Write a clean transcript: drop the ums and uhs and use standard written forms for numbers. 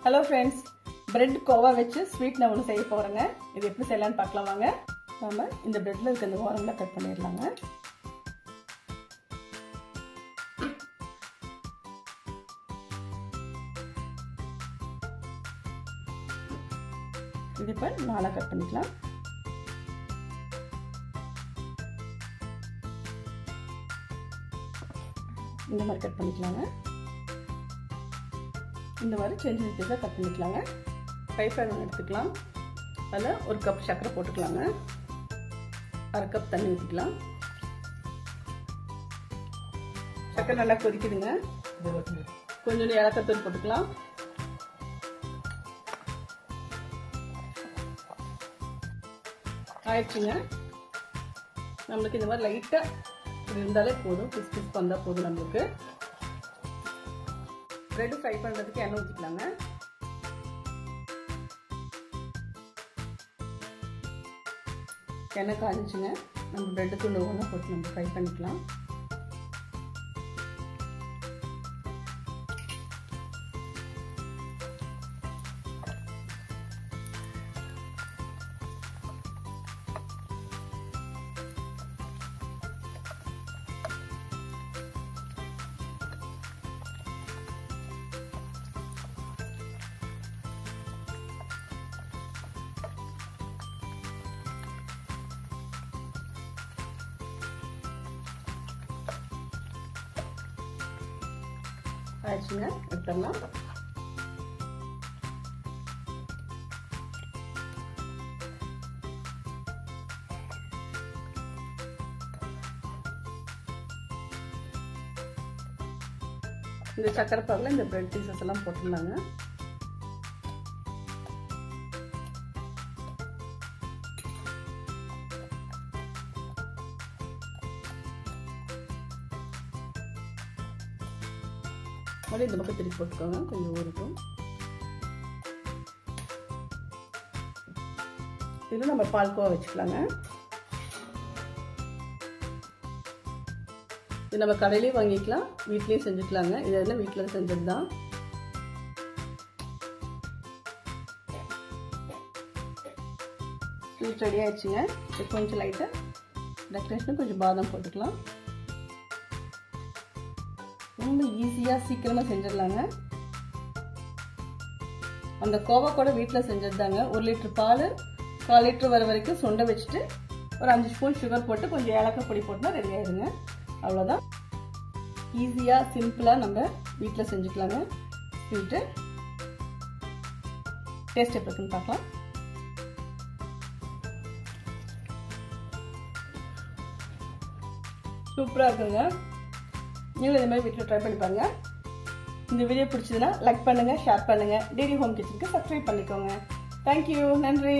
Hello friends, bread kova vechu sweet na onu seiya porenga. Idu eppadi seiyalaanu paakalam vaanga. Nama indha bread la irukka indha oramla cut panniralaanga. Idu ipo naala cut pannikalam. இந்த மாதிரி cut பண்ணிக்கலாங்க. இந்த மாதிரி சின்ன சின்னதா cut பண்ணிக்கலாங்க. Fry pan எடுத்துக்கலாம். அதுல ஒரு கப் சர்க்கரை போட்டுக்கலாங்க. அரை கப் தண்ணி ஊத்திக்கலாம். சர்க்கரை நல்லா கொதிக்குதுங்க. கொஞ்சம் ஏலக்காய் தூள் போட்டுக்கலாம். ஆயிடுச்சுங்க. நமக்கு இந்த மாதிரி லைட்டா இருந்தாலே போதும். பிஸ் பிஸ் வந்தா போதும் நமக்கு. பிரெட் ஃப்ரை பண்றதுக்கு எண்ணெய் ஊத்திக்கலாங்க. எண்ணெய் காஞ்சிச்சுங்க. நம்ம பிரெட் தூள் ஒவ்வொன்றா போட்டு நம்ம ஃப்ரை பண்ணிக்கலாம். ஆயிடுச்சுங்க. எடுத்துடலாம். இந்த சக்கரை பாகுல இந்த பிரெட் பீசஸ் எல்லாம் போட்டுடலாங்க. இந்த பக்கம் திருப்பி போட்டுக்கோங்க. கொஞ்சம் ஊறட்டும். இது நம்ம பால்கோவா வச்சுக்கலாங்க. இது நம்ம கடையிலேயே வாங்கிக்கலாம், வீட்லயே செஞ்சுக்கலாங்க. இதெல்லாம் வீட்டில் செஞ்சது தான். ஸ்வீட் ரெடி ஆயிடுச்சுங்க. கொஞ்சம் லைட்டாக டெக்கரேஷன் கொஞ்சம் பாதாம் போட்டுக்கலாம். ரொம்ப ஈஸியாக சீக்கிரமாக செஞ்சிடலாங்க. அந்த கோவா கூட வீட்டில் செஞ்சது தாங்க. 1 லிட்டர் பால் 1/4 லிட்டர் வர வரைக்கும் சுண்ட வச்சுட்டு ஒரு 5 ஸ்பூன் சுகர் போட்டு கொஞ்சம் ஏலக்காய் பொடி போட்டுனா ரெடி ஆயிடுங்க. அவ்வளோதான். ஈஸியாக சிம்பிளாக நம்ம வீட்டில் செஞ்சுக்கலாங்க. ஸ்வீட்டு டேஸ்ட் எப்படி இருக்குன்னு பார்க்கலாம். சூப்பராக இருக்குங்க. நீங்களும் இதே மாதிரி வீட்டில் ட்ரை பண்ணி பாருங்க. இந்த வீடியோ பிடிச்சதுன்னா லைக் பண்ணுங்க, ஷேர் பண்ணுங்க. டிடி ஹோம் கிச்சனுக்கு சப்ஸ்கிரைப் பண்ணிக்கோங்க. தேங்க்யூ. நன்றி.